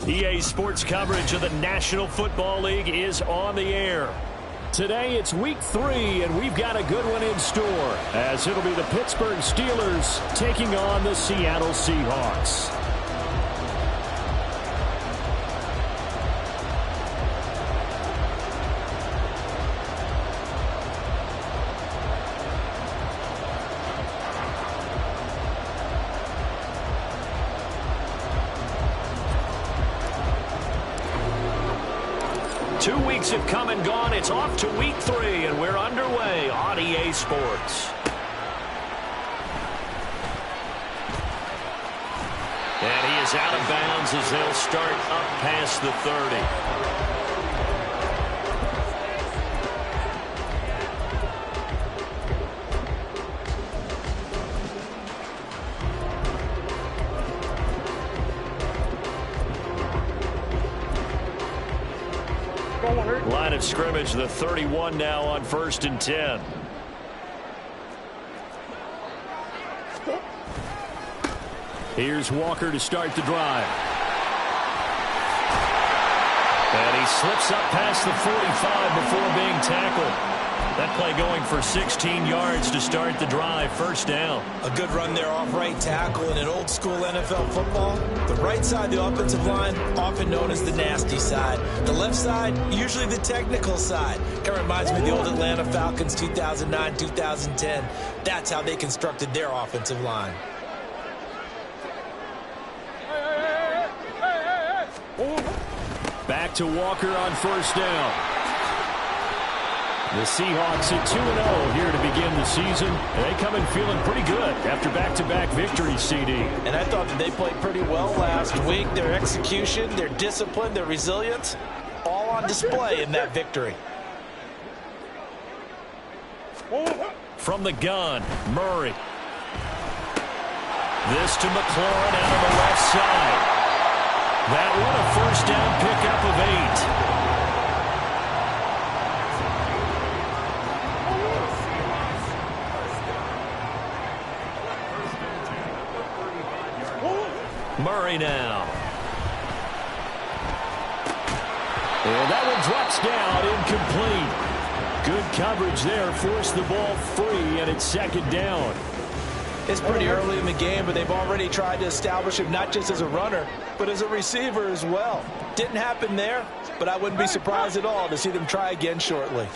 EA Sports coverage of the National Football League is on the air. Today it's week 3, and we've got a good one in store, as it'll be the Pittsburgh Steelers taking on the Seattle Seahawks. Have come and gone. It's off to week 3, and we're underway on EA Sports. And he is out of bounds as they'll start up past the 30. Line of scrimmage, the 31 now on 1st and 10. Here's Walker to start the drive. And he slips up past the 45 before being tackled. That play going for 16 yards to start the drive. First down. A good run there off right tackle. In an old school NFL football, the right side, the offensive line, often known as the nasty side. The left side, usually the technical side. It reminds me of the old Atlanta Falcons 2009-2010. That's how they constructed their offensive line. Back to Walker on first down. The Seahawks at 2-0 here to begin the season. They come in feeling pretty good after back-to-back victories, CD. And I thought that they played pretty well last week. Their execution, their discipline, their resilience, all on display in that victory. From the gun, Murray. This to McLaurin out on the left side. That one a first down pickup of 8. Murray now. And that one drops down, incomplete. Good coverage there, forced the ball free, and it's second down. It's pretty early in the game, but they've already tried to establish him not just as a runner, but as a receiver as well. Didn't happen there, but I wouldn't be surprised at all to see them try again shortly.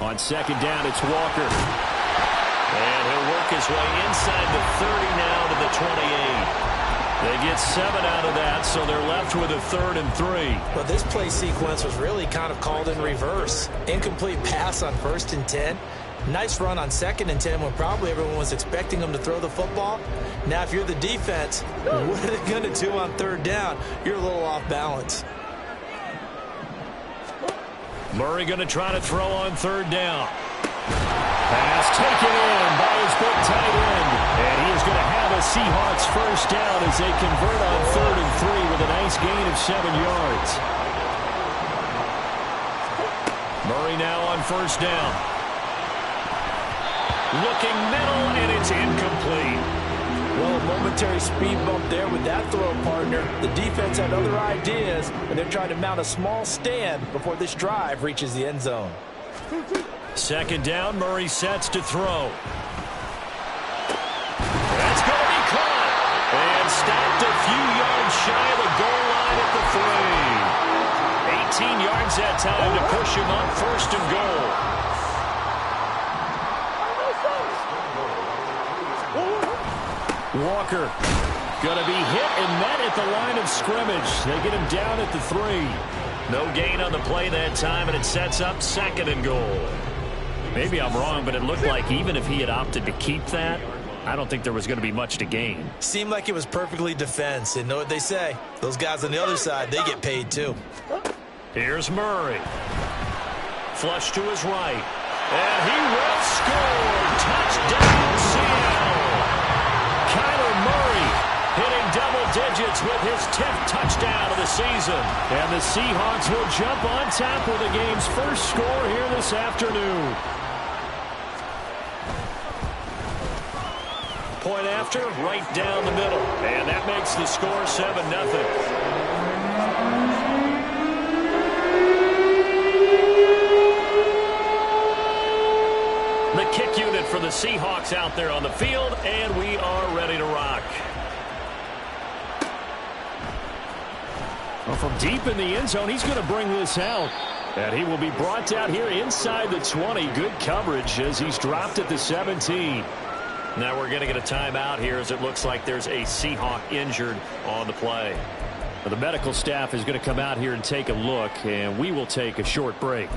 On second down, it's Walker. And he'll work his way inside the 30 now to the 28. They get 7 out of that, so they're left with a 3rd and 3. Well, this play sequence was really kind of called in reverse. Incomplete pass on 1st and 10. Nice run on 2nd and 10 when probably everyone was expecting them to throw the football. Now, if you're the defense, what are they going to do on 3rd down? You're a little off balance. Murray going to try to throw on 3rd down. Pass taken in by his big tight end. And he is going to have a Seahawks first down as they convert on 3rd and 3 with a nice gain of 7 yards. Murray now on first down. Looking middle, and it's incomplete. Well, a momentary speed bump there with that throw partner. The defense had other ideas, and they're trying to mount a small stand before this drive reaches the end zone. Second down, Murray sets to throw. That's going to be caught. And stopped a few yards shy of the goal line at the 3. 18 yards that time to push him up 1st and goal. Walker going to be hit and met at the line of scrimmage. They get him down at the 3. No gain on the play that time, and it sets up 2nd and goal. Maybe I'm wrong, but it looked like even if he had opted to keep that, I don't think there was going to be much to gain. Seemed like it was perfectly defense. And know what they say? Those guys on the other side, they get paid too. Here's Murray. Flush to his right. And he will score. Touchdown, Seattle. Kyler Murray hitting double digits with his 10th touchdown of the season. And the Seahawks will jump on top with the game's first score here this afternoon. Point after, right down the middle. And that makes the score 7-0. it for the Seahawks out there on the field, and we are ready to rock. Well, from deep in the end zone, he's going to bring this out. And he will be brought down here inside the 20. Good coverage as he's dropped at the 17. Now we're going to get a timeout here as it looks like there's a Seahawk injured on the play. Well, the medical staff is going to come out here and take a look, and we will take a short break.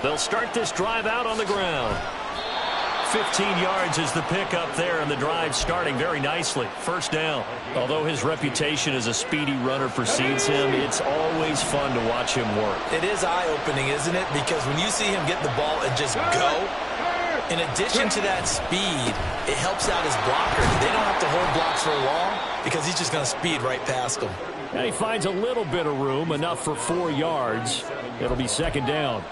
They'll start this drive out on the ground. 15 yards is the pickup there, and the drive starting very nicely. First down. Although his reputation as a speedy runner precedes him, it's always fun to watch him work. It is eye-opening, isn't it? Because when you see him get the ball and just go, in addition to that speed, it helps out his blockers. They don't have to hold blocks for long because he's just going to speed right past them. And he finds a little bit of room, enough for 4 yards. It'll be second down.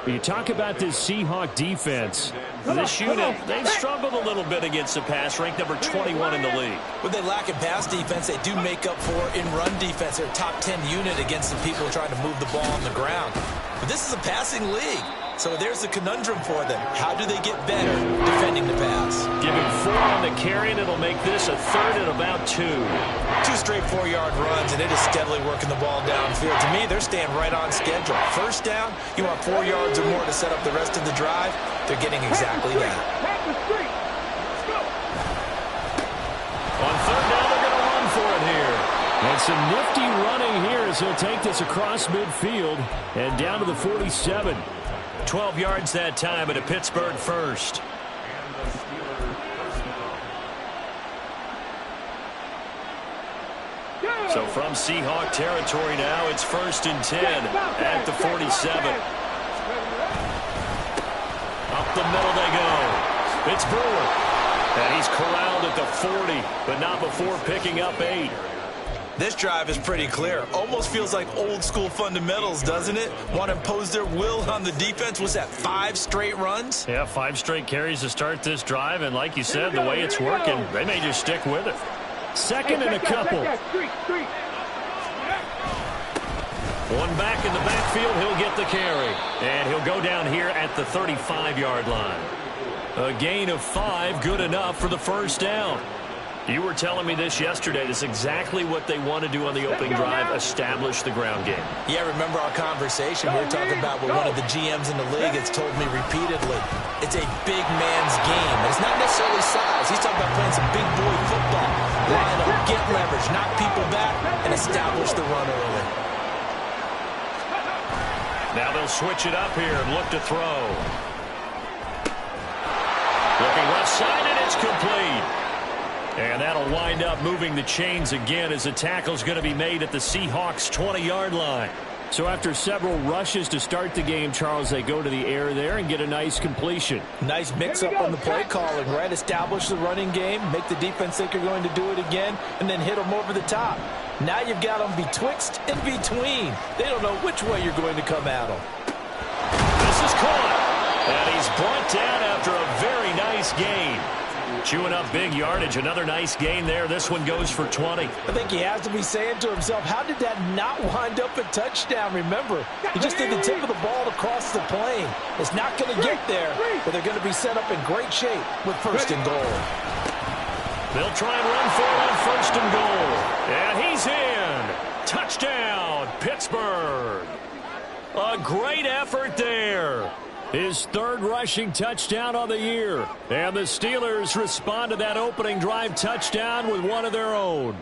You talk about this Seahawk defense. This unit, they've struggled a little bit against the pass, ranked number 21 in the league. When they lack in pass defense, they do make up for in run defense. They're a top 10 unit against the people trying to move the ball on the ground. But this is a passing league. So there's a conundrum for them. How do they get better defending the pass? Give him 4 on the carry, and it'll make this a third and about 2. 2 straight 4-yard runs, and it is steadily working the ball downfield. To me, they're staying right on schedule. First down, you want 4 yards or more to set up the rest of the drive. They're getting exactly that. On third down, they're going to run for it here. And some nifty running here as he'll take this across midfield and down to the 47. 12 yards that time at a Pittsburgh first. So from Seahawk territory now, it's 1st and 10 at the 47. Up the middle they go. It's Brewer. And he's corralled at the 40, but not before picking up 8. This drive is pretty clear. Almost feels like old school fundamentals, doesn't it? Want to impose their will on the defense. Was that 5 straight runs? Yeah, 5 straight carries to start this drive. And like you said, the way it's working, they may just stick with it. Second and a couple. One back in the backfield. He'll get the carry. And he'll go down here at the 35-yard line. A gain of 5, good enough for the first down. You were telling me this yesterday. This is exactly what they want to do on the opening drive, establish the ground game. Yeah, remember our conversation we were talking about with one of the GMs in the league has told me repeatedly, it's a big man's game. And it's not necessarily size. He's talking about playing some big boy football. Line up, get leverage, knock people back, and establish the run early. Now they'll switch it up here and look to throw. Looking left side, and it's complete. And that'll wind up moving the chains again as the tackle's going to be made at the Seahawks' 20-yard line. So after several rushes to start the game, Charles, they go to the air there and get a nice completion. Nice mix-up on the play calling, right? Establish the running game, make the defense think you're going to do it again, and then hit them over the top. Now you've got them betwixt and between. They don't know which way you're going to come at them. This is caught. And he's brought down after a very nice gain. Chewing up big yardage. Another nice gain there. This one goes for 20. I think he has to be saying to himself, how did that not wind up a touchdown? Remember, he just did the tip of the ball across the plane. It's not going to get there, but they're going to be set up in great shape with 1st and goal. They'll try and run for it on 1st and goal. And he's in. Touchdown, Pittsburgh. A great effort there. His 3rd rushing touchdown on the year. And the Steelers respond to that opening drive touchdown with one of their own.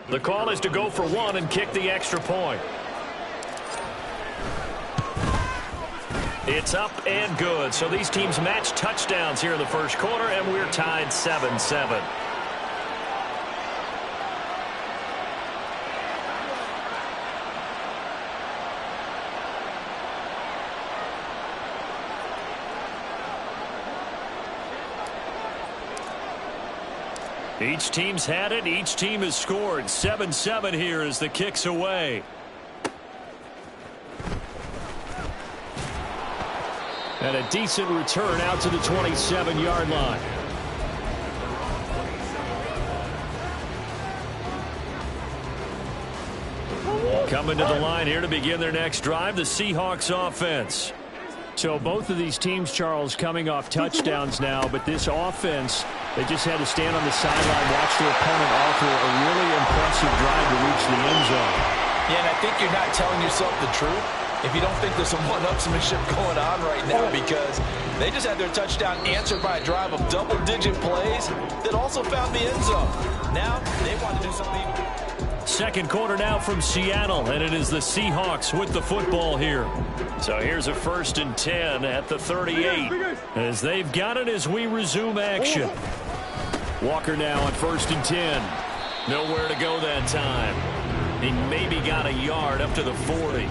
The call is to go for 1 and kick the extra point. It's up and good. So these teams match touchdowns here in the first quarter, and we're tied 7-7. Each team's had it. Each team has scored. 7-7 here as the kick's away. And a decent return out to the 27-yard line. Coming to the line here to begin their next drive, the Seahawks offense. So both of these teams, Charles, coming off touchdowns now, but this offense, they just had to stand on the sideline, watch their opponent offer a really impressive drive to reach the end zone. Yeah, and I think you're not telling yourself the truth if you don't think there's some one-upsmanship going on right now, because they just had their touchdown answered by a drive of double-digit plays that also found the end zone. Now they want to do something. Second quarter now from Seattle, and it is the Seahawks with the football here. So here's a 1st and 10 at the 38 as they've got it as we resume action. Walker now on 1st and 10. Nowhere to go that time. He maybe got a yard up to the 40.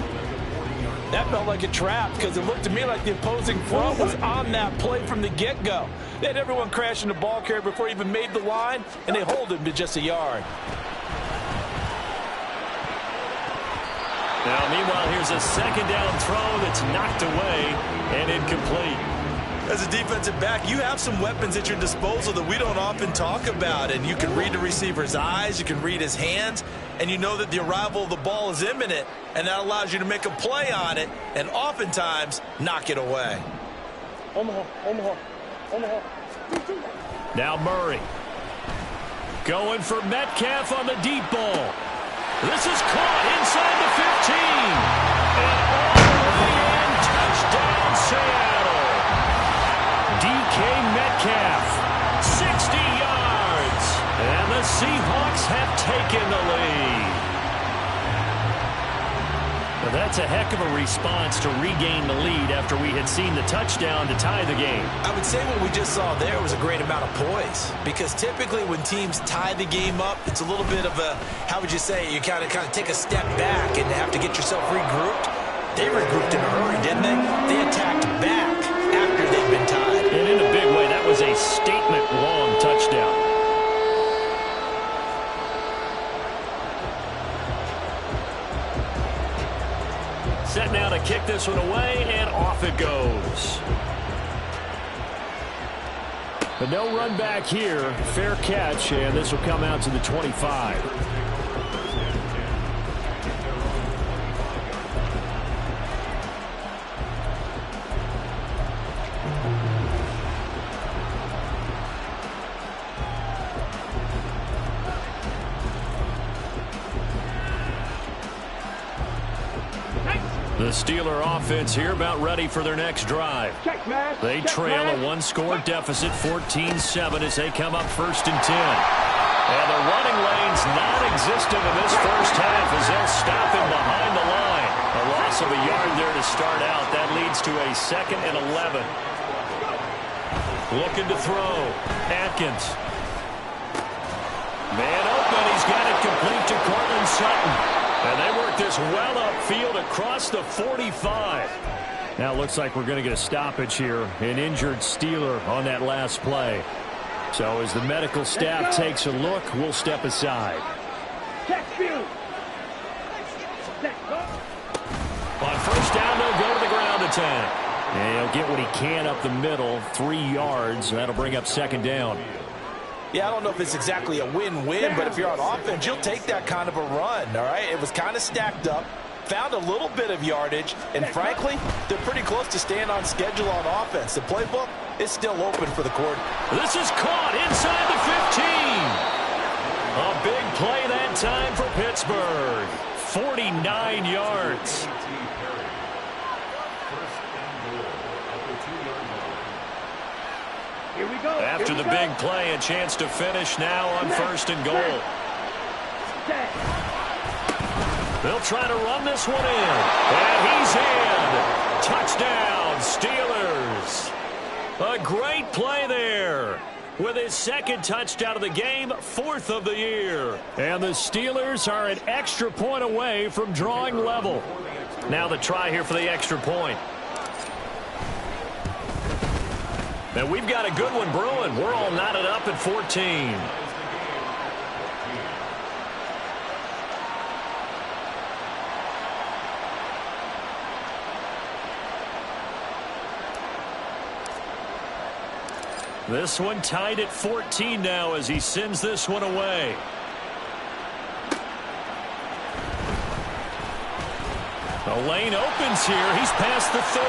That felt like a trap because it looked to me like the opposing front was on that play from the get-go. They had everyone crashing the ball carrier before he even made the line, and they hold him to just a yard. Now, meanwhile, here's a second down throw that's knocked away and incomplete. As a defensive back, you have some weapons at your disposal that we don't often talk about, and you can read the receiver's eyes, you can read his hands, and you know that the arrival of the ball is imminent, and that allows you to make a play on it and oftentimes knock it away. Now Murray going for Metcalf on the deep ball. This is caught inside the 15. And all the way in, touchdown Seattle. DK Metcalf, 60 yards. And the Seahawks have taken the lead. Well, that's a heck of a response to regain the lead after we had seen the touchdown to tie the game. I would say what we just saw there was a great amount of poise, because typically when teams tie the game up, it's a little bit of a, how would you say, you kind of take a step back and have to get yourself regrouped. They regrouped in a hurry, didn't they? They attacked back after they'd been tied. And in a big way, that was a statement-long touchdown. Set now to kick this one away, and off it goes. But no run back here. Fair catch, and this will come out to the 25. The Steeler offense here about ready for their next drive. They trail a one-score deficit, 14-7, as they come up 1st and 10. And the running lane's non-existent in this first half as they'll stop him behind the line. A loss of a yard there to start out. That leads to a 2nd and 11. Looking to throw. Atkins. Man open. He's got it complete to Cortland Sutton. And they work this well upfield across the 45. Now it looks like we're going to get a stoppage here. An injured Steeler on that last play. So as the medical staff takes a look, we'll step aside. On 1st down, they'll go to the ground attack. And he'll get what he can up the middle, 3 yards. And that'll bring up 2nd down. Yeah, I don't know if it's exactly a win-win, but if you're on offense, you'll take that kind of a run, all right? It was kind of stacked up, found a little bit of yardage, and frankly, they're pretty close to staying on schedule on offense. The playbook is still open for the quarter. This is caught inside the 15. A big play that time for Pittsburgh. 49 yards. After the big play, a chance to finish now on 1st and goal. They'll try to run this one in. And he's in. Touchdown, Steelers. A great play there. With his 2nd touchdown of the game, 4th of the year. And the Steelers are an extra point away from drawing level. Now the try here for the extra point. Now we've got a good one brewing. We're all knotted up at 14. This one tied at 14 now as he sends this one away. The lane opens here. He's past the 30.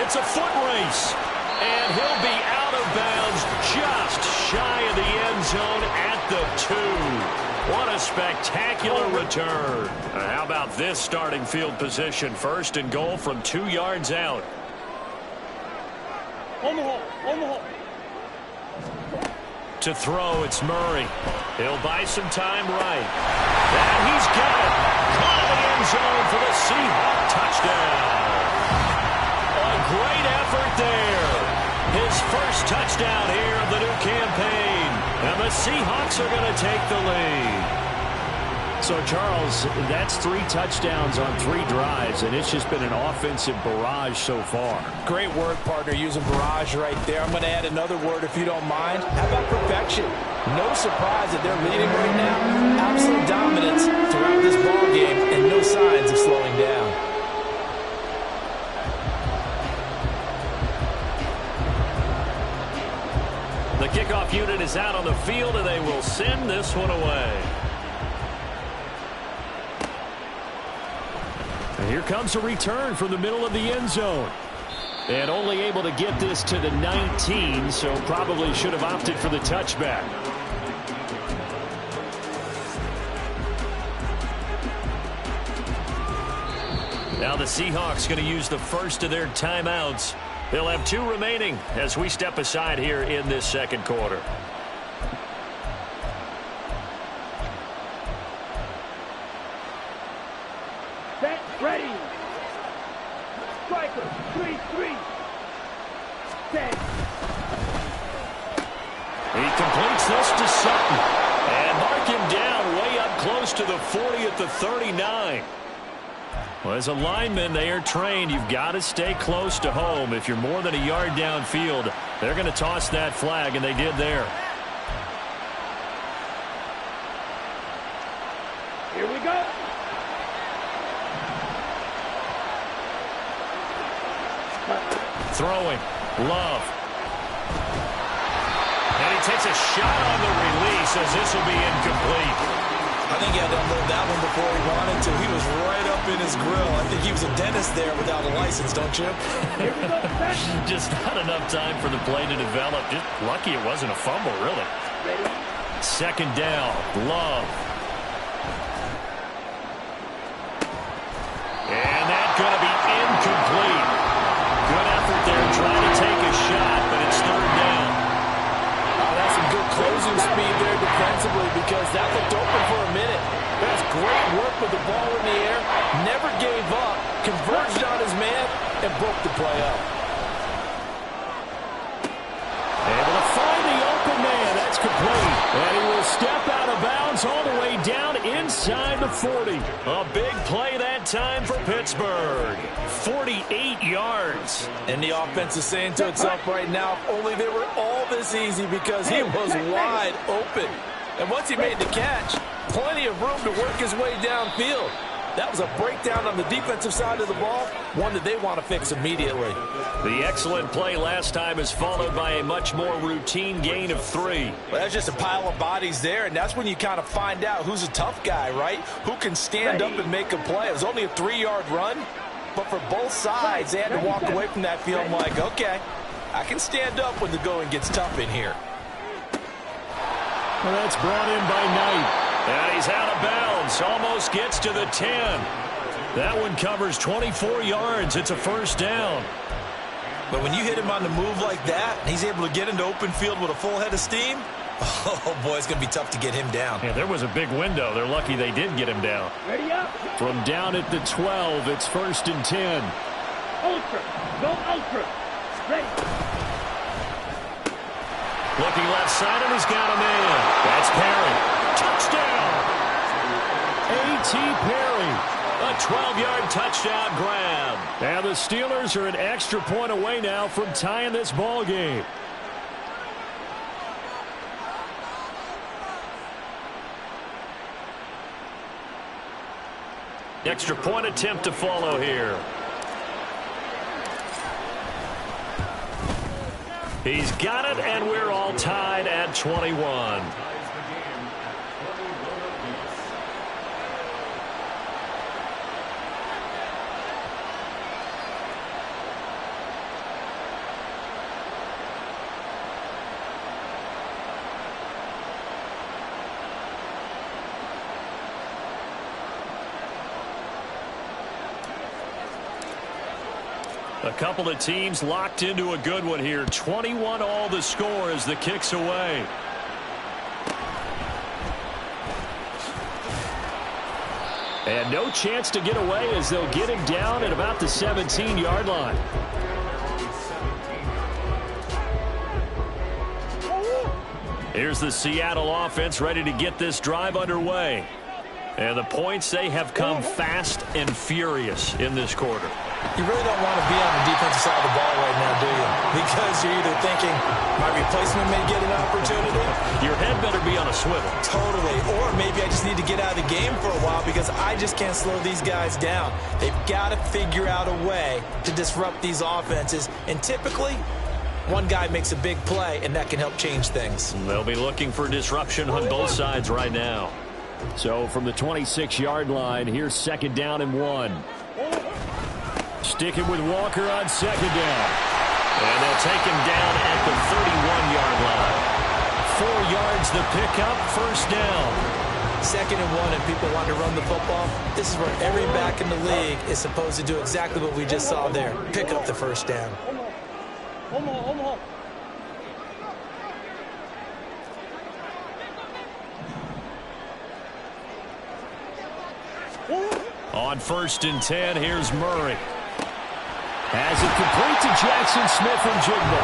It's a foot race. And he'll be out of bounds just shy of the end zone at the 2. What a spectacular return. How about this starting field position? First and goal from 2 yards out. To throw, it's Murray. He'll buy some time right. And he's got it. Caught in the end zone for the Seahawks touchdown. A great effort there. His first touchdown here of the new campaign. And the Seahawks are going to take the lead. So, Charles, that's 3 touchdowns on 3 drives, and it's just been an offensive barrage so far. Great work, partner, using barrage right there. I'm going to add another word if you don't mind. How about perfection? No surprise that they're leading right now. Absolute dominance throughout this ball game and no signs of slowing down. The kickoff unit is out on the field, and they will send this one away. And here comes a return from the middle of the end zone. And only able to get this to the 19, so probably should have opted for the touchback. Now the Seahawks going to use the first of their timeouts. They'll have 2 remaining as we step aside here in this second quarter. Set, ready. Striker, 3-3. Set. He completes this to Sutton. And mark him down way up close to the 40 at the 39. Well, as a lineman, they are trained. You've got to stay close to home. If you're more than a yard downfield, they're going to toss that flag, and they did there. Here we go. Throwing. Love. And he takes a shot on the release as this will be incomplete. I think he had to unload that one before he wanted to. He was right up in his grill. I think he was a dentist there without a license, don't you? Just not enough time for the play to develop. Just lucky it wasn't a fumble, really. Ready. Second down. Love. And that's going to be incomplete. Good effort there trying to take a shot, but it's third down. That's some good closing speed there defensively because that looked open for a minute. That's great work with the ball in the air. Never gave up. Converged on his man and broke the play up. Able to find the open man. That's complete. And he will step out of bounds all the way down inside the 40. A big play that time for Pittsburgh. 48 yards. And the offense is saying to itself right now, if only they were all this easy because he was wide open. And once he made the catch, plenty of room to work his way downfield. That was a breakdown on the defensive side of the ball, one that they want to fix immediately. The excellent play last time is followed by a much more routine gain of 3. Well, that's just a pile of bodies there, and that's when you kind of find out who's a tough guy, right? Who can stand up and make a play. It was only a 3-yard run, but for both sides, they had to walk away from that field like, okay, I can stand up when the going gets tough in here. Well, that's brought in by Knight. And he's out of bounds. Almost gets to the 10. That one covers 24 yards. It's a first down. But when you hit him on the move like that, and he's able to get into open field with a full head of steam, oh, boy, it's going to be tough to get him down. Yeah, there was a big window. They're lucky they did get him down. Ready up. From down at the 12, it's first and 10. Ultra. Go ultra. Ready. Looking left side, and he's got a man. That's Perry. Touchdown! A.T. Perry. A 12-yard touchdown grab. And the Steelers are an extra point away now from tying this ball game. Extra point attempt to follow here. He's got it, and we're all tied at 21. A couple of teams locked into a good one here. 21 all the score as the kick's away. And no chance to get away as they'll get him down at about the 17-yard line. Here's the Seattle offense ready to get this drive underway. And the points, they have come fast and furious in this quarter. You really don't want to be on the defensive side of the ball right now, do you? Because you're either thinking, my replacement may get an opportunity. Your head better be on a swivel. Totally. Or maybe I just need to get out of the game for a while because I just can't slow these guys down. They've got to figure out a way to disrupt these offenses. And typically, one guy makes a big play, and that can help change things. They'll be looking for disruption on both sides right now. So from the 26-yard line, here's 2nd down and 1. Sticking with Walker on 2nd down. And they'll take him down at the 31-yard line. 4 yards the pickup, 1st down. 2nd and 1 and people want to run the football. This is where every back in the league is supposed to do exactly what we just saw there. Pick up the 1st down. On 1st and 10, here's Murray. Has it complete to Jackson Smith and Jigba.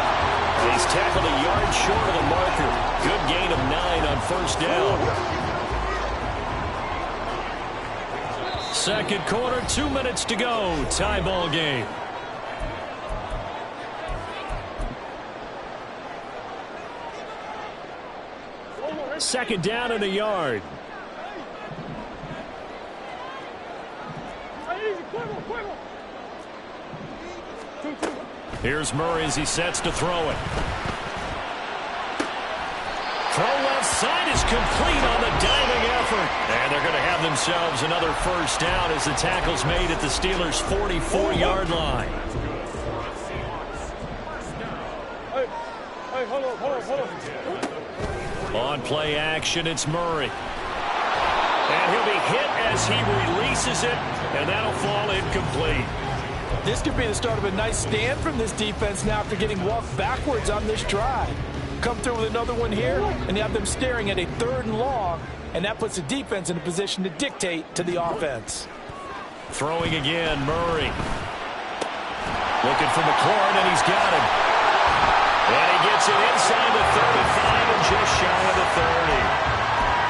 He's tackled a yard short of the marker. Good gain of 9 on 1st down. Second quarter, 2 minutes to go. Tie ball game. Second down and a yard. Here's Murray as he sets to throw it. Throw left side is complete on the diving effort. And they're going to have themselves another 1st down as the tackle's made at the Steelers' 44-yard line. On play action, it's Murray. And he'll be hit as he releases it, and that'll fall incomplete. This could be the start of a nice stand from this defense now after getting walked backwards on this drive. Come through with another one here, and you have them staring at a 3rd and long, and that puts the defense in a position to dictate to the offense. Throwing again, Murray. Looking for McLaurin, and he's got him. And he gets it inside the 35 and just shy of the 30.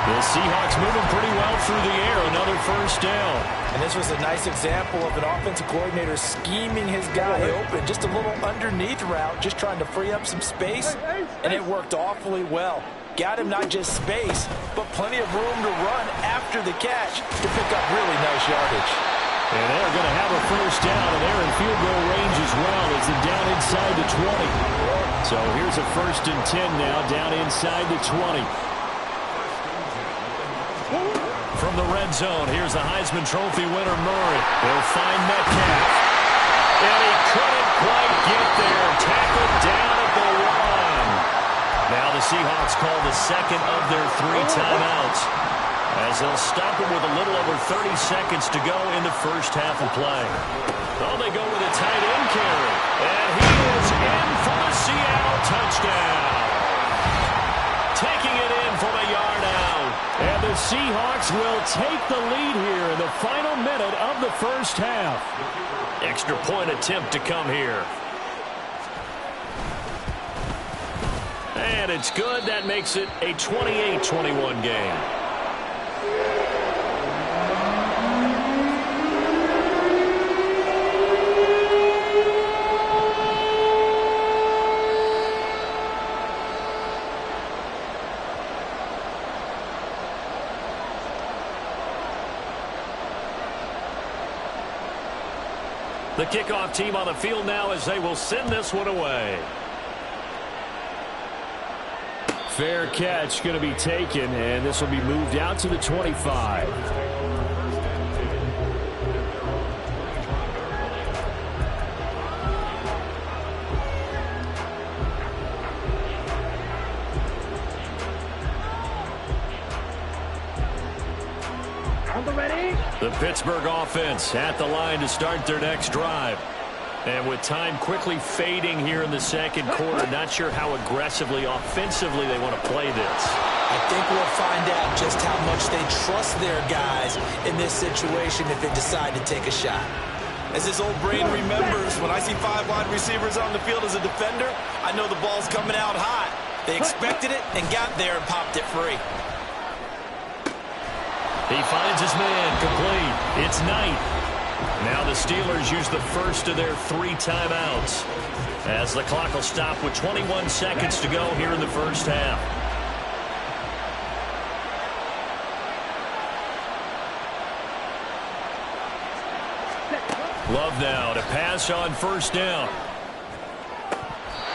The Seahawks moving pretty well through the air. Another 1st down. And this was a nice example of an offensive coordinator scheming his guy open. Just a little underneath route, just trying to free up some space. And it worked awfully well. Got him not just space, but plenty of room to run after the catch to pick up really nice yardage. And they're going to have a 1st down, and they're in field goal range as well as they're down inside the 20. So here's a 1st and 10 now, down inside the 20. From the red zone, here's the Heisman Trophy winner, Murray. He'll find Metcalf. And he couldn't quite get there. Tackled down at the 1. Now the Seahawks call the 2nd of their 3 timeouts, as they'll stop it with a little over 30 seconds to go in the 1st half of play. Oh, they go with a tight end carry. And he is in for the Seattle touchdown. Taking it in for the yard out. And the Seahawks will take the lead here in the final minute of the 1st half. Extra point attempt to come here. And it's good. That makes it a 28-21 game. The kickoff team on the field now as they will send this one away. Fair catch going to be taken, and this will be moved out to the 25. The Pittsburgh offense at the line to start their next drive. And with time quickly fading here in the second quarter, not sure how aggressively, offensively they want to play this. I think we'll find out just how much they trust their guys in this situation if they decide to take a shot. As this old brain remembers, when I see 5 wide receivers on the field as a defender, I know the ball's coming out hot. They expected it and got there and popped it free. He finds his man complete. It's Knight. Now the Steelers use the first of their 3 timeouts as the clock will stop with 21 seconds to go here in the first half. Love now to pass on first down.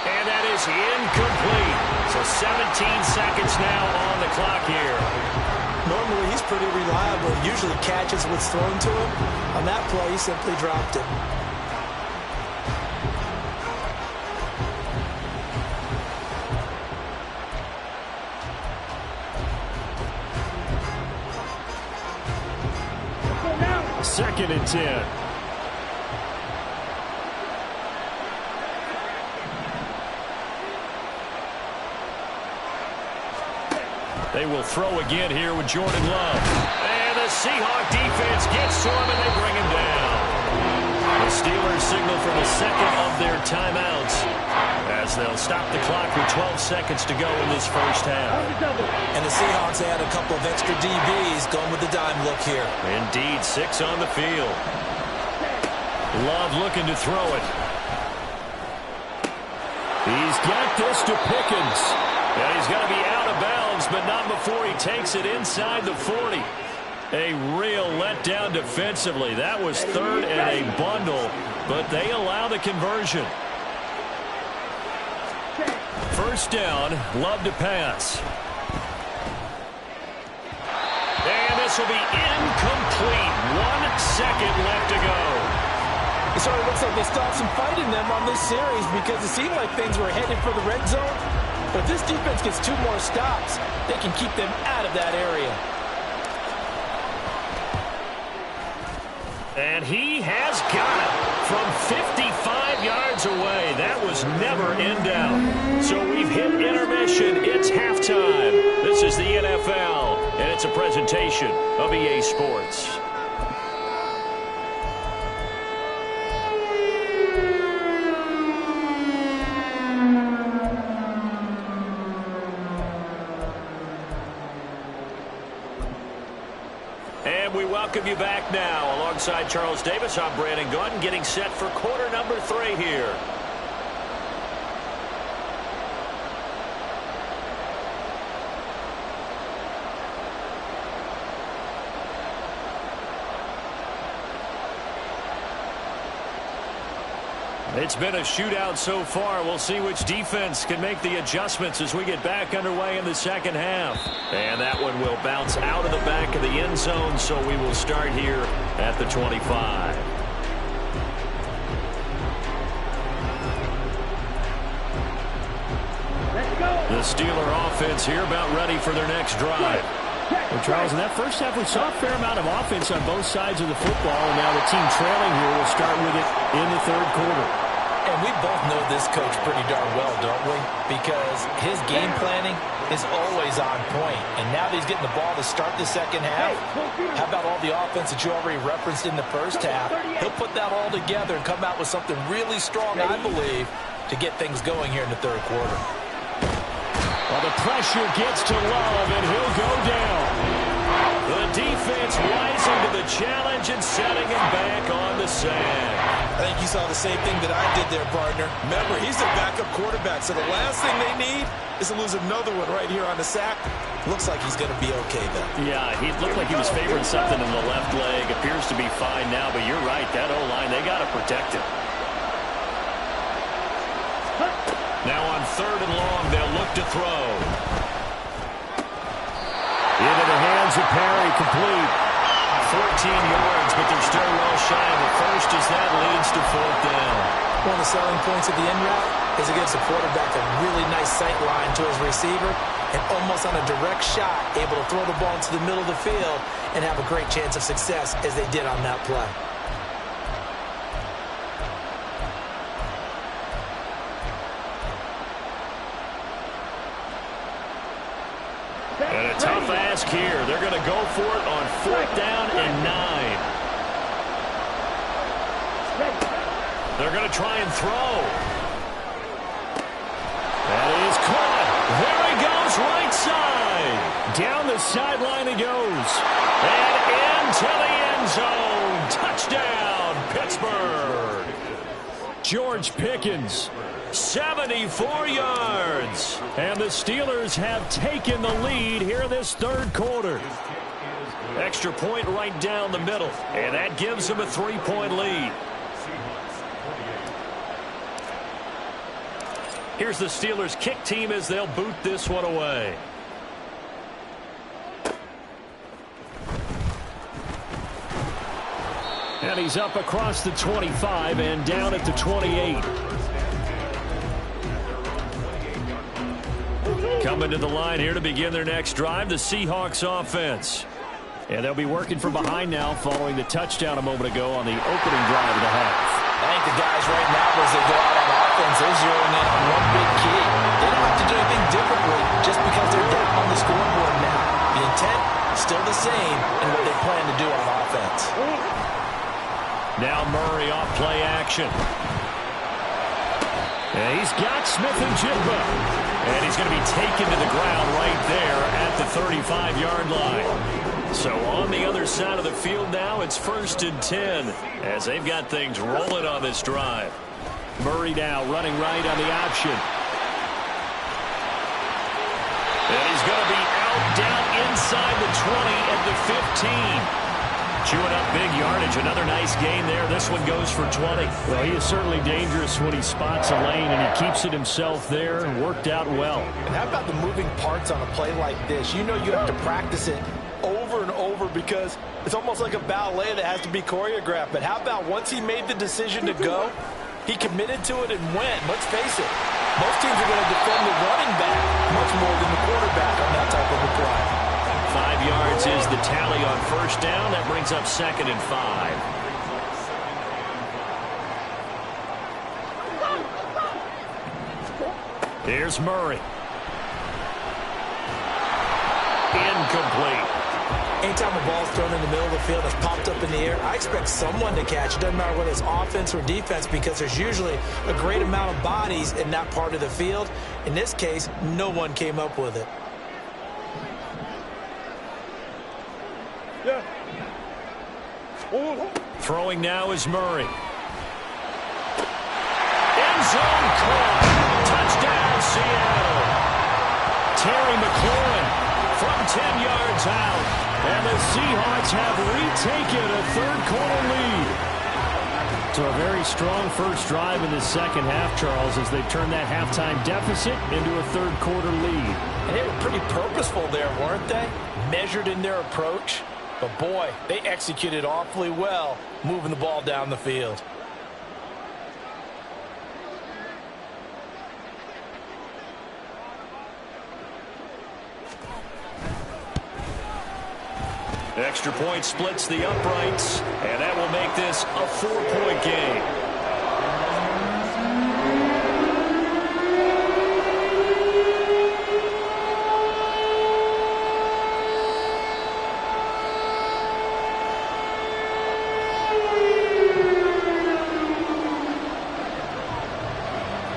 And that is incomplete. So 17 seconds now on the clock here. Normally, he's pretty reliable. Usually catches what's thrown to him. On that play, he simply dropped it. Second and 10. They will throw again here with Jordan Love. And the Seahawks defense gets to him, and they bring him down. The Steelers signal for the second of their timeouts as they'll stop the clock with 12 seconds to go in this first half. And the Seahawks add a couple of extra DBs going with the dime look here. Indeed, 6 on the field. Love looking to throw it. He's got this to Pickens. And he's going to be out of bounds, but not before he takes it inside the 40. A real letdown defensively. That was third and a bundle, but they allow the conversion. First down, Love to pass. And this will be incomplete. 1 second left to go. It sort of looks like they stopped some fight in them on this series because it seemed like things were headed for the red zone. But if this defense gets 2 more stops, they can keep them out of that area. And he has got it from 55 yards away. That was never in doubt. So we've hit intermission. It's halftime. This is the NFL, and it's a presentation of EA Sports. Welcome you back now. Alongside Charles Davis, I'm Brandon Gordon, getting set for quarter number 3 here. It's been a shootout so far. We'll see which defense can make the adjustments as we get back underway in the second half. And that one will bounce out of the back of the end zone, so we will start here at the 25. The Steeler offense here about ready for their next drive. Well, Charles, in that first half, we saw a fair amount of offense on both sides of the football, and now the team trailing here will start with it in the third quarter. And we both know this coach pretty darn well, don't we? Because his game planning is always on point. And now that he's getting the ball to start the second half, how about all the offense that you already referenced in the first half? He'll put that all together and come out with something really strong, I believe, to get things going here in the third quarter. Well, the pressure gets to Love, and he'll go down. The defense rising to the challenge and setting him back on the sand. I think you saw the same thing that I did there, partner. Remember, he's their backup quarterback, so the last thing they need is to lose another one right here on the sack. Looks like he's going to be okay, though. Yeah, he looked like he was favoring something in the left leg. Appears to be fine now, but you're right. That O-line, they got to protect him. Now on third and long, they'll look to throw. throws a parry complete. 14 yards, but they're still well shy of the first as that leads to fourth down. One of the selling points of the in route is it gives the quarterback a really nice sight line to his receiver and almost on a direct shot able to throw the ball into the middle of the field and have a great chance of success as they did on that play. And a tough ask here. They're going to go for it on fourth down and 9. They're going to try and throw. That is caught. There he goes, right side. Down the sideline he goes. And into the end zone. Touchdown, Pittsburgh. George Pickens. 74 yards. And the Steelers have taken the lead here in this third quarter. Extra point right down the middle. And that gives them a 3-point lead. Here's the Steelers kick team as they'll boot this one away. And he's up across the 25 and down at the 28. Coming to the line here to begin their next drive, the Seahawks offense. And they'll be working from behind now following the touchdown a moment ago on the opening drive of the half. I think the guys right now, as they go out on offense, they're zeroing in on one big key. They don't have to do anything differently just because they're down on the scoreboard now. The intent, still the same in what they plan to do on offense. Now Murray off play action. And he's got Smith and Jigba. And he's going to be taken to the ground right there at the 35-yard line. So on the other side of the field now, it's 1st and 10 as they've got things rolling on this drive. Murray now running right on the option. And he's going to be out down inside the 20 at the 15. Chewing up big yardage. Another nice gain there. This one goes for 20. Well, he is certainly dangerous when he spots a lane, and he keeps it himself there and worked out well. And how about the moving parts on a play like this? You know you have to practice it over and over because it's almost like a ballet that has to be choreographed. But how about once he made the decision to go, he committed to it and went. Let's face it, most teams are going to defend the running back much more than the quarterback on that type of a play. 5 yards is the tally on first down. That brings up 2nd and 5. Here's Murray. Incomplete. Anytime a ball's thrown in the middle of the field that's popped up in the air, I expect someone to catch it. Doesn't matter whether it's offense or defense because there's usually a great amount of bodies in that part of the field. In this case, no one came up with it. Throwing now is Murray. End zone caught. Touchdown, Seattle. Terry McLaurin from 10 yards out. And the Seahawks have retaken a third-quarter lead. So a very strong first drive in the second half, Charles, as they turn that halftime deficit into a third-quarter lead. And they were pretty purposeful there, weren't they? Measured in their approach. But, boy, they executed awfully well moving the ball down the field. Extra point splits the uprights, and that will make this a 4-point game.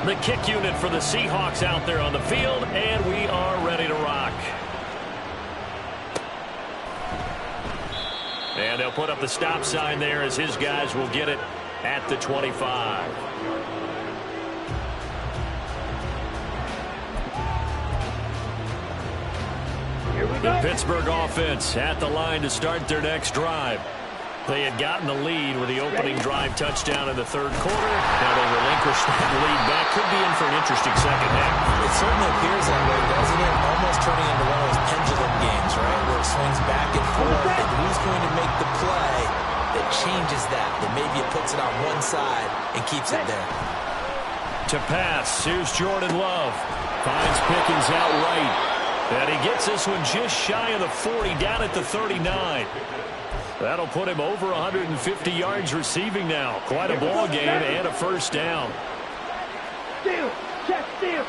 The kick unit for the Seahawks out there on the field, and we are ready to rock. And they'll put up the stop sign there as his guys will get it at the 25. Here we The go. Pittsburgh offense at the line to start their next drive. They had gotten the lead with the opening drive touchdown in the third quarter. Now they relinquish that lead back. Could be in for an interesting second half. It certainly appears that way, doesn't it? Almost turning into one of those pendulum games, right, where it swings back and forth. And who's going to make the play that changes that maybe it puts it on one side and keeps it there? To pass, here's Jordan Love. Finds Pickens outright. And he gets this one just shy of the 40, down at the 39. That'll put him over 150 yards receiving now. Quite a ball game and a first down. Steal. Check steal.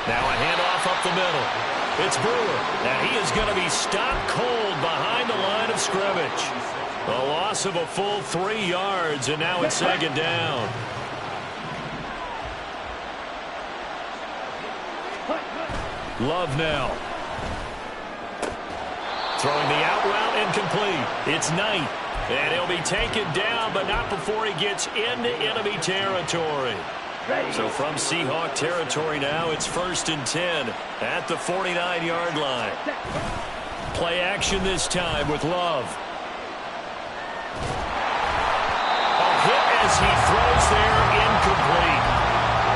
Now a handoff up the middle. It's Brewer. And he is going to be stopped cold behind the line of scrimmage. A loss of a full 3 yards, and now it's second down. Love now. Throwing the out route incomplete. It's Knight. And he'll be taken down, but not before he gets into enemy territory. So from Seahawk territory now, it's 1st and 10 at the 49-yard line. Play action this time with Love. A hit as he throws there, incomplete.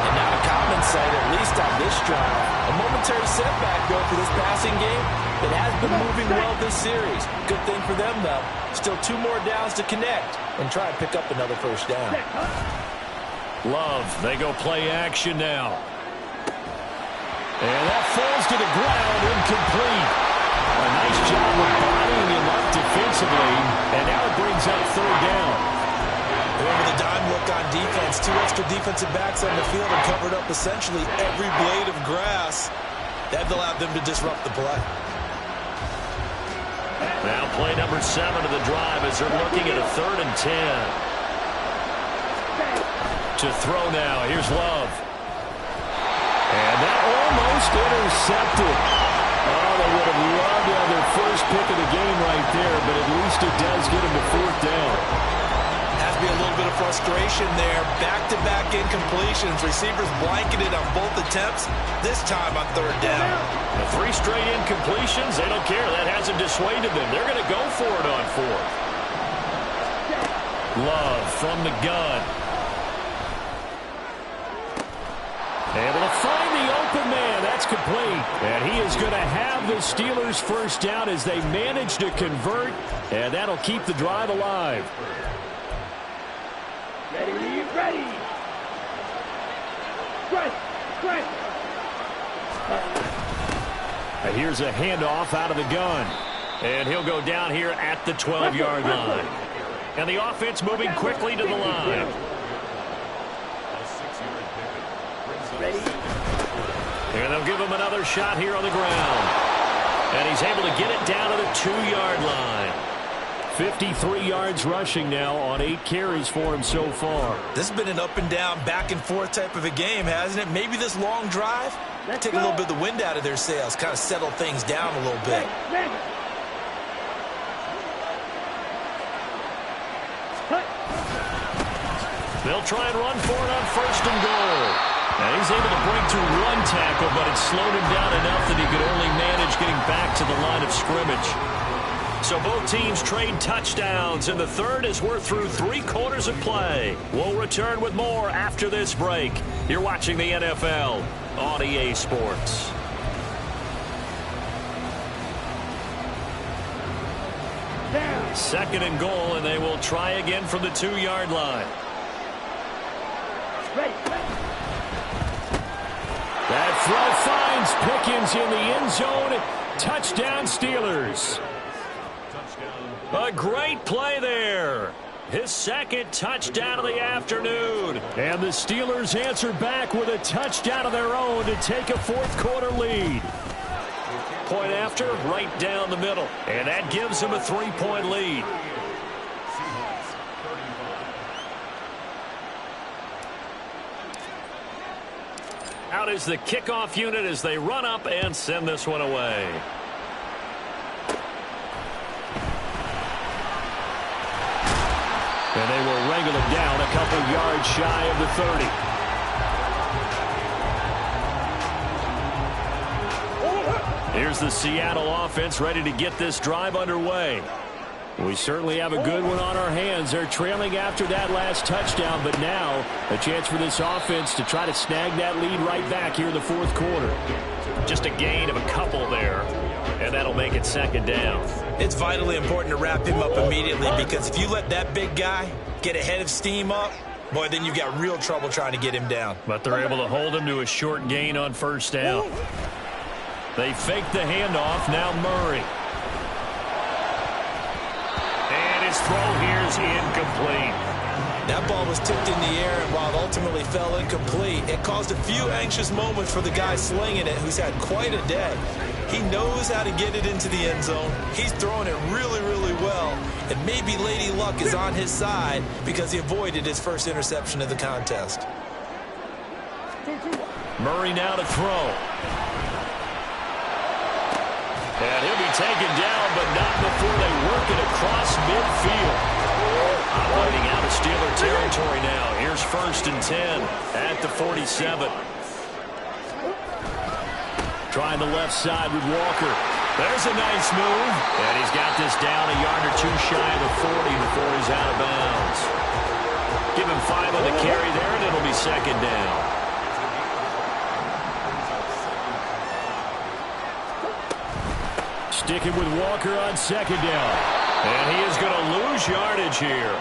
And not a common sight, at least on this drive. A momentary setback, though, for this passing game that has been moving well this series. Good thing for them, though. Still 2 more downs to connect and try and pick up another first down. Love, they go play action now. And that falls to the ground, incomplete. A nice job of bodying him up defensively, and now it brings up 3rd down. Remember the dime look on defense. 2 extra defensive backs on the field and covered up essentially every blade of grass. That allowed them to disrupt the play. Now play number 7 of the drive as they're looking at a 3rd and 10. To throw now, here's Love. And that almost intercepted. Oh, they would have loved to have their first pick of the game right there, but at least it does get them to 4th down. Has to be a little bit of frustration there. Back-to-back incompletions. Receivers blanketed on both attempts, this time on 3rd down. The 3 straight incompletions, they don't care. That hasn't dissuaded them. They're going to go for it on 4th. Love from the gun. Able to find the open man. That's complete. And he is going to have the Steelers' first down as they manage to convert. And that'll keep the drive alive. Ready, ready. Press. And here's a handoff out of the gun. And he'll go down here at the 12-yard line. And the offense moving quickly to the line. Ready. And they'll give him another shot here on the ground. And he's able to get it down to the 2-yard line. 53 yards rushing now on 8 carries for him so far. This has been an up and down, back and forth type of a game, hasn't it? Maybe this long drive, take a little bit of the wind out of their sails, kind of settle things down a little bit. They'll try and run for it on 1st and goal. And he's able to break through 1 tackle, but it slowed him down enough that he could only manage getting back to the line of scrimmage. So both teams trade touchdowns, and the third is we're through 3 quarters of play. We'll return with more after this break. You're watching the NFL on EA Sports. Down. 2nd and goal, and they will try again from the 2-yard line. Ready. That throw finds Pickens in the end zone. Touchdown, Steelers. A great play there. His 2nd touchdown of the afternoon. And the Steelers answer back with a touchdown of their own to take a 4th quarter lead. Point after, right down the middle. And that gives them a 3-point lead. Out is the kickoff unit as they run up and send this one away. And they will wrangle him down a couple yards shy of the 30. Here's the Seattle offense ready to get this drive underway. We certainly have a good one on our hands. They're trailing after that last touchdown, but now a chance for this offense to try to snag that lead right back here in the fourth quarter. Just a gain of a couple there, and that'll make it second down. It's vitally important to wrap him up immediately, because if you let that big guy get a head of steam up, boy, then you've got real trouble trying to get him down. But they're able to hold him to a short gain on first down. They fake the handoff. Now Murray. And his throw here is incomplete. That ball was tipped in the air, and while it ultimately fell incomplete, it caused a few anxious moments for the guy slinging it, who's had quite a day. He knows how to get it into the end zone. He's throwing it really, really well. And maybe Lady Luck is on his side because he avoided his first interception of the contest. Murray now to throw. And he'll be taken down, but not before they work it across midfield. Operating out of Steeler territory now. Here's 1st and 10 at the 47. Trying the left side with Walker. There's a nice move. And he's got this down a yard or two shy of the 40 before he's out of bounds. Give him 5 on the carry there, and it'll be second down. Sticking with Walker on second down. And he is going to lose yardage here.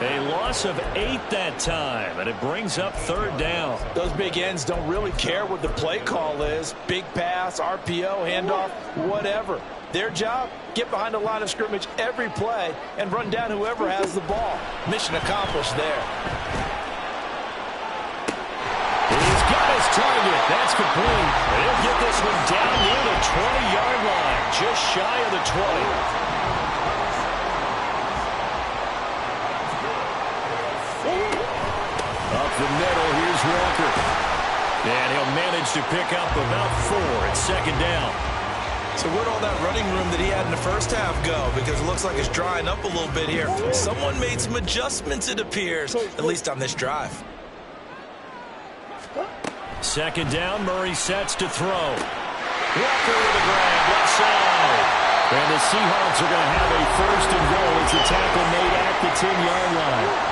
A loss of 8 that time, and it brings up 3rd down. Those big ends don't really care what the play call is. Big pass, RPO, handoff, whatever. Their job, get behind the line of scrimmage every play and run down whoever has the ball. Mission accomplished there. He's got his target. That's complete. He'll get this one down near the 20-yard line, just shy of the 20. Up the middle, here's Walker. And he'll manage to pick up about 4 at second down. So where'd all that running room that he had in the first half go? Because it looks like it's drying up a little bit here. Someone made some adjustments, it appears, at least on this drive. Second down, Murray sets to throw. Walker with a grab, left side. And the Seahawks are going to have a 1st and goal. It's a tackle made at the 10-yard line.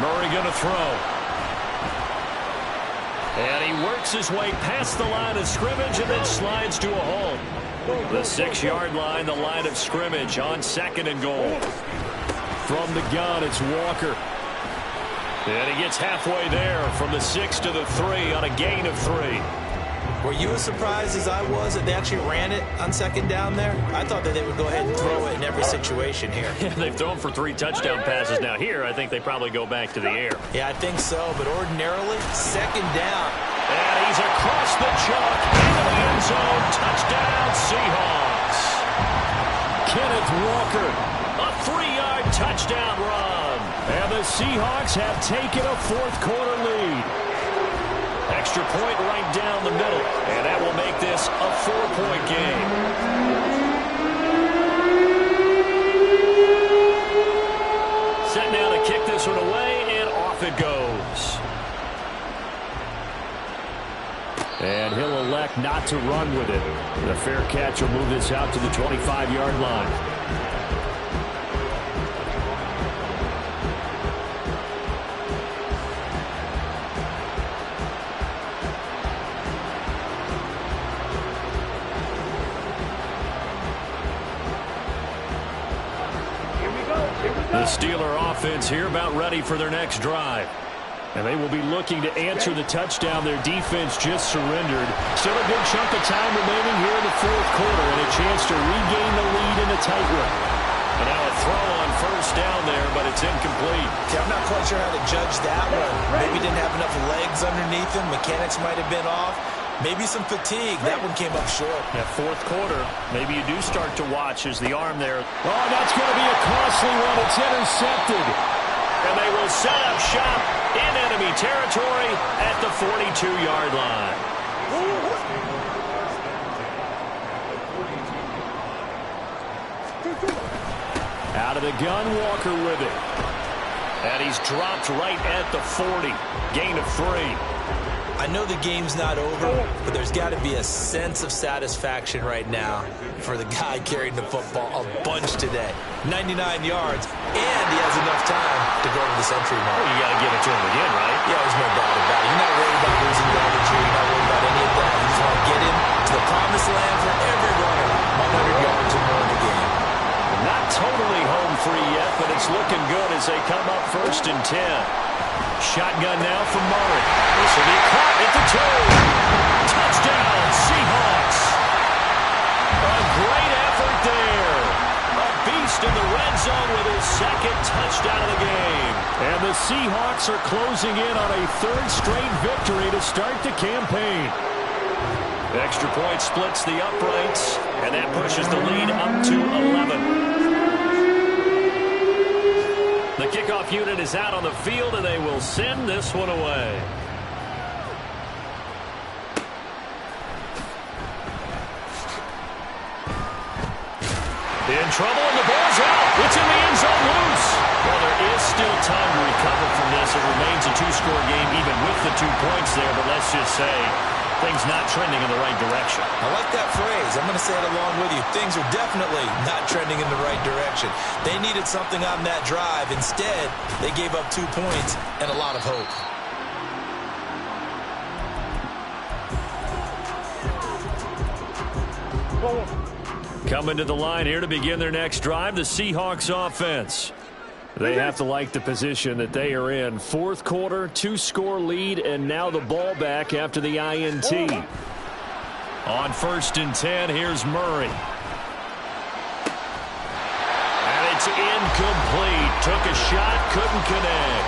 Murray going to throw. And he works his way past the line of scrimmage and then slides to a hole. The 6-yard line, the line of scrimmage on 2nd and goal. From the gun, it's Walker. And he gets halfway there from the 6 to the 3 on a gain of 3. Were you as surprised as I was that they actually ran it on 2nd down there? I thought that they would go ahead and throw it in every situation here. Yeah, they've thrown for 3 touchdown passes. Now here, I think they probably go back to the air. Yeah, I think so, but ordinarily, 2nd down. And he's across the chalk into the end zone. Touchdown, Seahawks. Kenneth Walker. A 3-yard touchdown run. And the Seahawks have taken a fourth-quarter lead. Extra point right down the middle, and that will make this a 4-point game. Set now to kick this one away, and off it goes. And he'll elect not to run with it. The fair catch will move this out to the 25-yard line. The Steeler offense here about ready for their next drive. And they will be looking to answer the touchdown their defense just surrendered. Still a good chunk of time remaining here in the fourth quarter and a chance to regain the lead in a tight one. And now a throw on first down there, but it's incomplete. Okay, I'm not quite sure how to judge that one. Maybe didn't have enough legs underneath him. Mechanics might have been off. Maybe some fatigue. That one came up short. Yeah, fourth quarter, maybe you do start to watch as the arm there. Oh, that's going to be a costly one. It's intercepted. And they will set up shop in enemy territory at the 42-yard line. Out of the gun, Walker with it. And he's dropped right at the 40. Gain of 3. I know the game's not over, but there's got to be a sense of satisfaction right now for the guy carrying the football a bunch today. 99 yards, and he has enough time to go to the century mark. Well, you got to give it to him again, right? Yeah, there's no doubt about it. You're not worried about losing yardage here. You're not worried about any of that. You just want to get him to the promised land for every runner. 100 yards or more in the game. Not totally home free yet, but it's looking good as they come up 1st and 10. Shotgun now for Murray. This will be caught at the 2. Touchdown, Seahawks. A great effort there. A beast in the red zone with his 2nd touchdown of the game. And the Seahawks are closing in on a 3rd straight victory to start the campaign. Extra point splits the uprights, and that pushes the lead up to 11. The kickoff unit is out on the field, and they will send this one away. In trouble, and the ball's out. It's in the end zone loose. Well, there is still time to recover from this. It remains a 2-score game even with the 2 points there, but let's just say things not trending in the right direction. I like that phrase. I'm going to say it along with you. Things are definitely not trending in the right direction. They needed something on that drive. Instead, they gave up 2 points and a lot of hope. Coming to the line here to begin their next drive, the Seahawks offense. They have to like the position that they are in. 4th quarter, 2-score lead, and now the ball back after the INT. On 1st and 10, here's Murray. And it's incomplete. Took a shot, couldn't connect.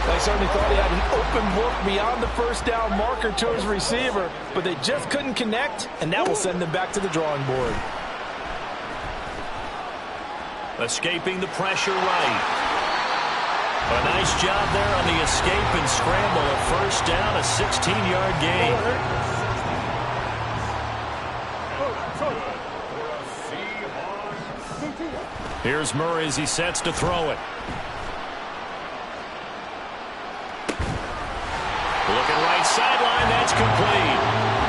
I certainly thought he had an open look beyond the 1st down marker to his receiver, but they just couldn't connect, and that will send them back to the drawing board. Escaping the pressure right. A nice job there on the escape and scramble. A 1st down, a 16-yard gain. Here's Murray as he sets to throw it. Looking right sideline, that's complete.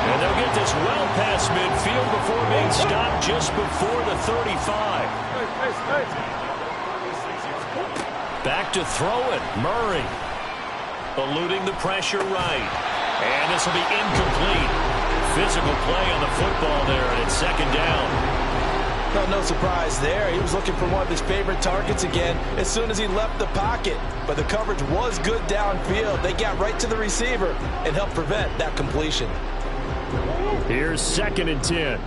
And they'll get this well past midfield before being stopped just before the 35. Back to throw it. Murray eluding the pressure right. And this will be incomplete. Physical play on the football there, and it's 2nd down. Well, no surprise there. He was looking for one of his favorite targets again as soon as he left the pocket. But the coverage was good downfield. They got right to the receiver and helped prevent that completion. Here's 2nd and 10.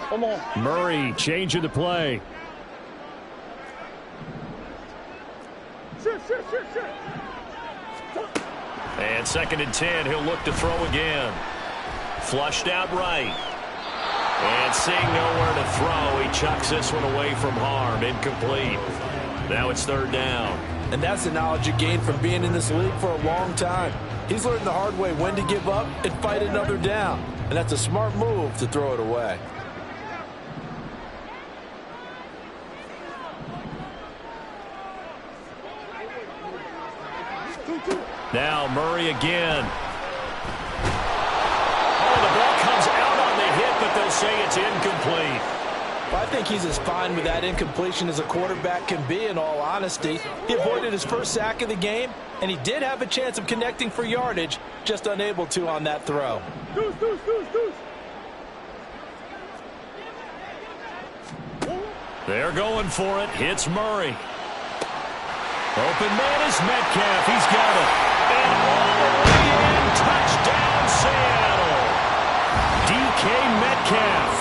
Come on. Murray changing the play. Shit. And 2nd and 10, he'll look to throw again. Flushed out right. And seeing nowhere to throw, he chucks this one away from harm. Incomplete. Now it's 3rd down. And that's the knowledge you gain from being in this league for a long time. He's learned the hard way when to give up and fight another down. And that's a smart move to throw it away. Now Murray again. Oh, the ball comes out on the hit, but they'll say it's incomplete. Well, I think he's as fine with that incompletion as a quarterback can be, in all honesty. He avoided his 1st sack of the game, and he did have a chance of connecting for yardage, just unable to on that throw. Deuce. They're going for it. Hits Murray. Open man is Metcalf. He's got it. And all the way in. Touchdown, Seattle. DK Metcalf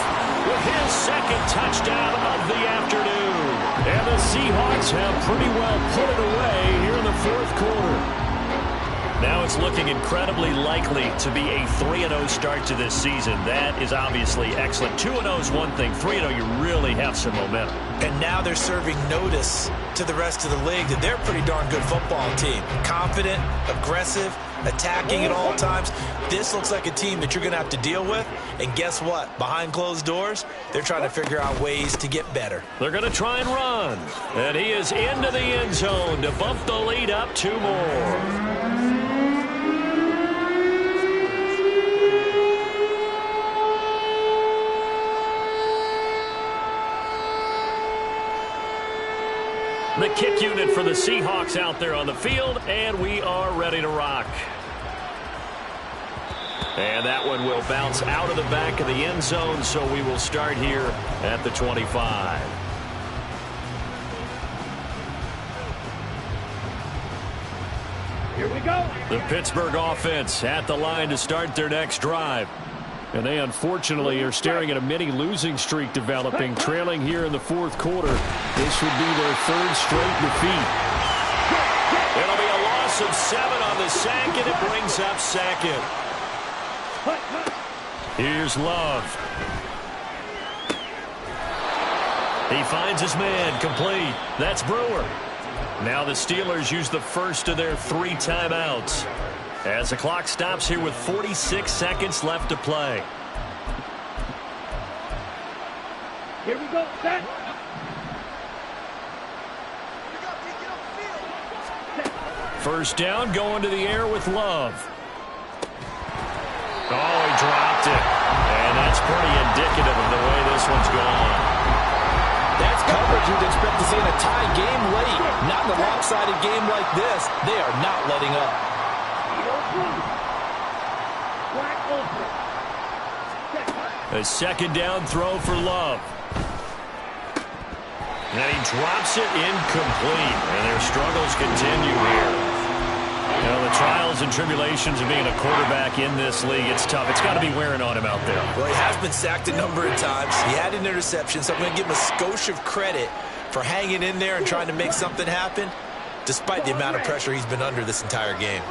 with his 2nd touchdown of the afternoon. And the Seahawks have pretty well put it away here in the 4th quarter. Now it's looking incredibly likely to be a 3-0 start to this season. That is obviously excellent. 2-0 is one thing. 3-0, you really have some momentum. And now they're serving notice to the rest of the league that they're a pretty darn good football team. Confident, aggressive, attacking at all times. This looks like a team that you're going to have to deal with. And guess what? Behind closed doors, they're trying to figure out ways to get better. They're going to try and run. And he is into the end zone to bump the lead up 2 more. The kick unit for the Seahawks out there on the field, and we are ready to rock. And that one will bounce out of the back of the end zone, so we will start here at the 25. Here we go. The Pittsburgh offense at the line to start their next drive. And they unfortunately are staring at a mini losing streak developing, trailing here in the 4th quarter. This would be their 3rd straight defeat. It'll be a loss of 7 on the sack, and it brings up 2nd. Here's Love. He finds his man, complete. That's Brewer. Now the Steelers use the first of their 3 timeouts, as the clock stops here with 46 seconds left to play. Here we go. Set. First down, going to the air with Love. Oh, he dropped it. And that's pretty indicative of the way this one's gone. That's coverage you'd expect to see in a tie game late. Not in a lopsided game like this. They are not letting up. A 2nd down throw for Love. And he drops it incomplete. And their struggles continue here. You know, the trials and tribulations of being a quarterback in this league, it's tough. It's got to be wearing on him out there. Well, he has been sacked a number of times. He had an interception, so I'm going to give him a skosh of credit for hanging in there and trying to make something happen, despite the amount of pressure he's been under this entire game.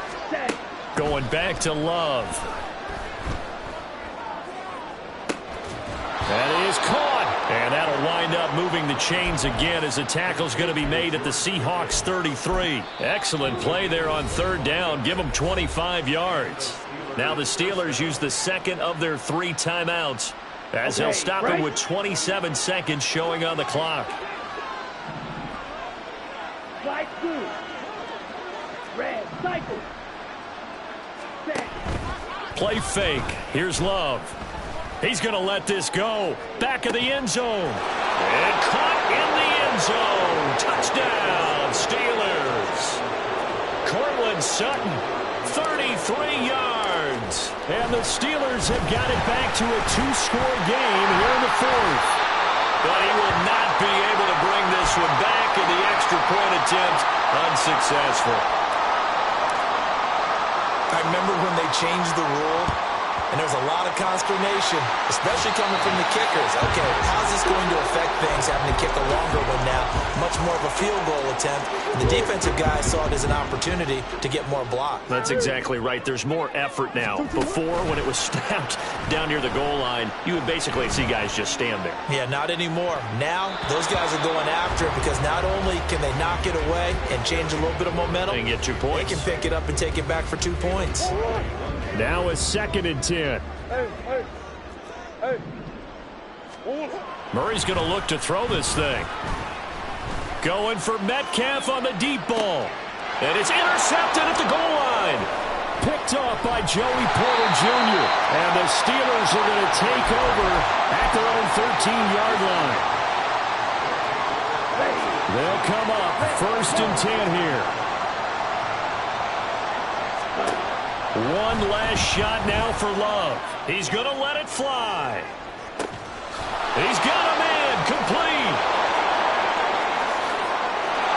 Going back to Love. That is caught. And that'll wind up moving the chains again as the tackle's going to be made at the Seahawks 33. Excellent play there on 3rd down. Give them 25 yards. Now the Steelers use the 2nd of their 3 timeouts, as they'll stop it with 27 seconds showing on the clock. Slide through. Red cycle. Set. Play fake. Here's Love. He's going to let this go. Back of the end zone. And caught in the end zone. Touchdown, Steelers. Cortland Sutton, 33 yards. And the Steelers have got it back to a 2-score game here in the 4th. But he will not be able to bring this one back, and the extra point attempt unsuccessful. I remember when they changed the rule, and there was a lot of consternation, especially coming from the kickers. Okay, how's this going to affect things, having to kick a longer one now? Much more of a field goal attempt. And the defensive guys saw it as an opportunity to get more block. That's exactly right. There's more effort now. Before, when it was snapped down near the goal line, you would basically see guys just stand there. Yeah, not anymore. Now, those guys are going after it because not only can they knock it away and change a little bit of momentum, They get 2 points. they can pick it up and take it back for 2 points. Now a 2nd and 10. Hey. Murray's going to look to throw this thing. Going for Metcalf on the deep ball. And it's intercepted at the goal line. Picked off by Joey Porter Jr. And the Steelers are going to take over at their own 13-yard line. They'll come up 1st and 10 here. One last shot now for Love. He's going to let it fly. He's got a man complete.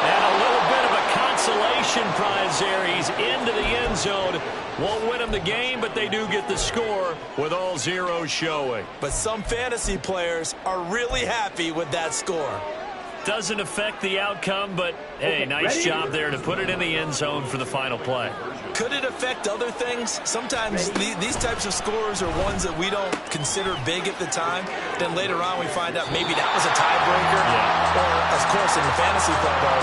And a little bit of a consolation prize there. He's into the end zone. Won't win him the game, but they do get the score with all zeros showing. But some fantasy players are really happy with that score. Doesn't affect the outcome, but, hey, nice job there to put it in the end zone for the final play. Could it affect other things? Sometimes these types of scores are ones that we don't consider big at the time. Then later on we find out maybe that was a tiebreaker. Yeah. Or, of course, in the fantasy football